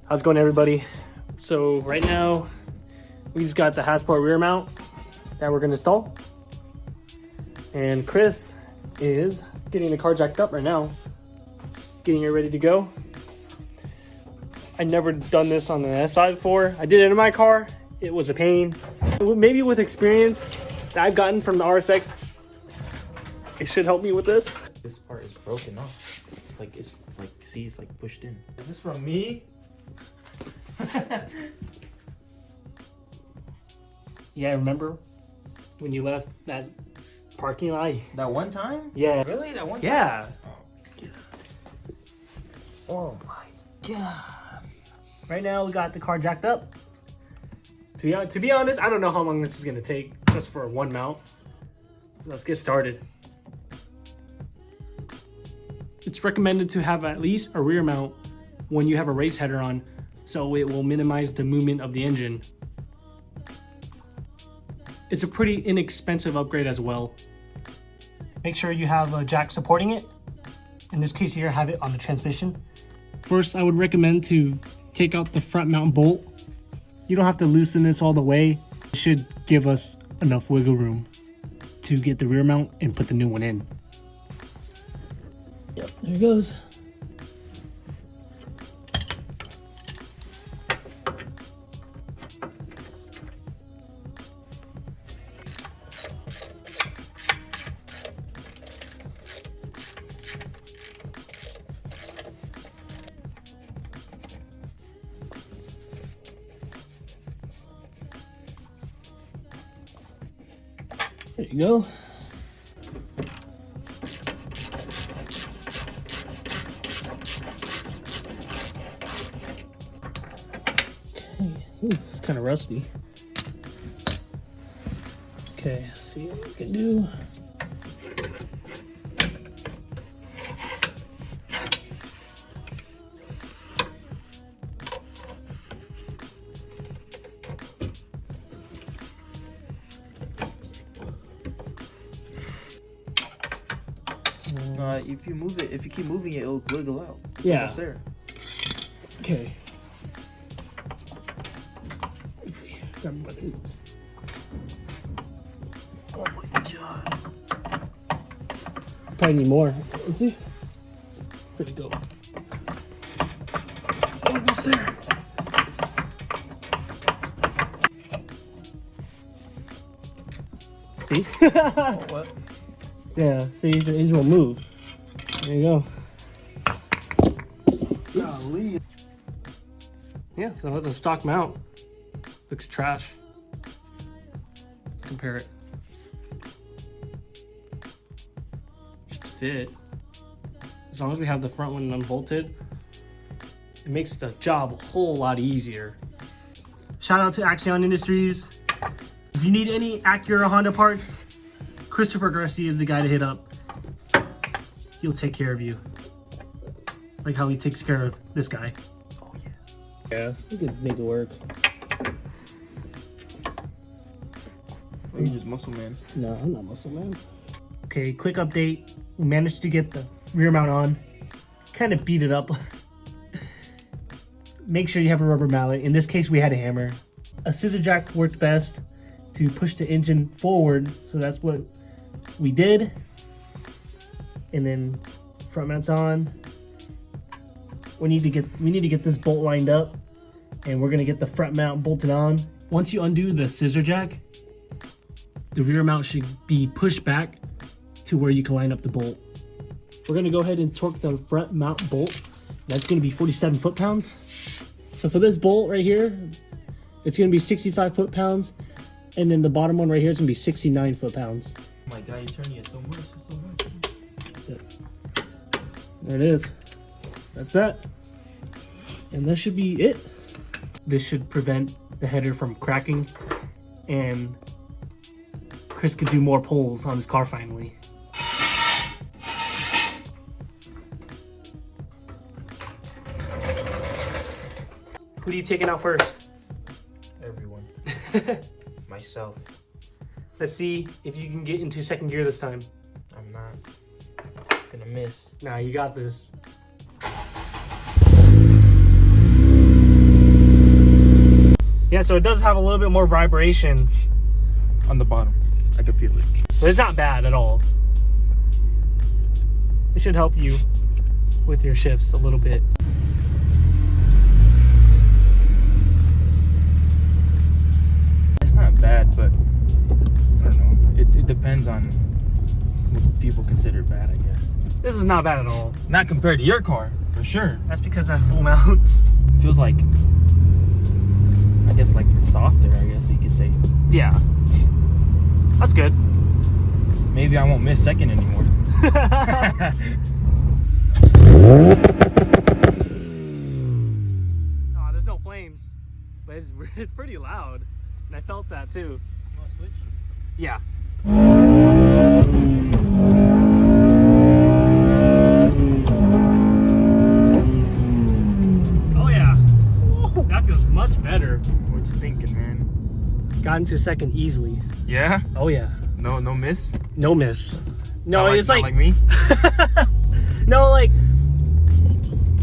How's it going, everybody? So right now we just got the Hasport rear mount that we're gonna install, and Chris is getting the car jacked up right now, getting it ready to go. I never done this on the SI before. I did it in my car. It was a pain. Maybe with experience that I've gotten from the RSX, it should help me with this. This part is broken off. Like it's like, see, it's like pushed in. Is this from me? Yeah, remember when you left that parking lot? That one time? Yeah. Really? That one time? Yeah. Oh my god. Right now we got the car jacked up. To be honest, I don't know how long this is gonna take just for one mount. Let's get started. It's recommended to have at least a rear mount when you have a race header on, so it will minimize the movement of the engine. It's a pretty inexpensive upgrade as well. Make sure you have a jack supporting it. In this case here, have it on the transmission. First, I would recommend to take out the front mount bolt. You don't have to loosen this all the way. It should give us enough wiggle room to get the rear mount and put the new one in. Yep, there it goes. There you go. Okay, ooh, it's kind of rusty. Okay, let's see what we can do. If you move it, if you keep moving it, it'll wiggle out. It's Yeah. almost there. Okay. Let's see. Oh my god. Probably need more. Let's see. Where'd it go? Almost there. See? Oh, what? Yeah, see, the engine will move. There you go. Golly. Yeah, so that's a stock mount. Looks trash. Let's compare it. Should fit. As long as we have the front one unbolted, it makes the job a whole lot easier. Shout out to Axion Industries. If you need any Acura or Honda parts, Christopher Garcia is the guy to hit up. He'll take care of you. Like how he takes care of this guy. Oh yeah. Yeah, we could make it work. Oh, you just muscle man. No, I'm not muscle man. Okay, quick update. We managed to get the rear mount on. Kind of beat it up. Make sure you have a rubber mallet. In this case, we had a hammer. A scissor jack worked best to push the engine forward, so that's what we did. And then front mount's on. We need to get this bolt lined up, and we're gonna get the front mount bolted on. Once you undo the scissor jack, the rear mount should be pushed back to where you can line up the bolt. We're gonna go ahead and torque the front mount bolt. That's gonna be 47 foot-pounds. So for this bolt right here, it's gonna be 65 foot-pounds, and then the bottom one right here is gonna be 69 foot-pounds. Oh my god, you're turning it so much. It's so much. There it is. That's that. And that should be it. This should prevent the header from cracking, and Chris could do more pulls on his car finally. Who are you taking out first? Everyone. Myself. Let's see if you can get into second gear this time. I'm not gonna miss. Nah, you got this. Yeah, so it does have a little bit more vibration. On the bottom, I can feel it. But it's not bad at all. It should help you with your shifts a little bit. It's not bad, but I don't know. It depends on what people consider bad, I guess. This is not bad at all. Not compared to your car, for sure. That's because I have full mounts. Feels like, I guess, like softer, I guess you could say. Yeah. That's good. Maybe I won't miss second anymore. Oh, there's no flames, but it's pretty loud, and I felt that too. You want to switch? Yeah. Oh yeah, that feels much better. What you thinking, man? Got into second easily. Yeah? Oh yeah. No miss? No miss. No, Not it's not like me. no, like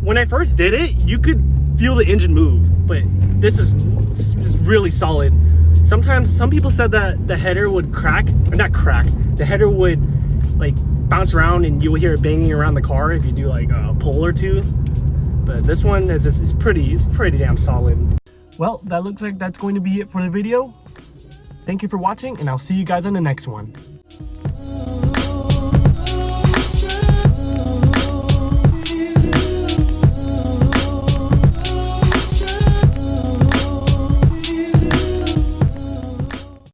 when I first did it, you could feel the engine move, but this is really solid. Sometimes some people said that the header would crack, or not crack. The header would like bounce around, and you will hear it banging around the car if you do like a pull or two. But this one is pretty damn solid. Well, that looks like that's going to be it for the video. Thank you for watching, and I'll see you guys on the next one.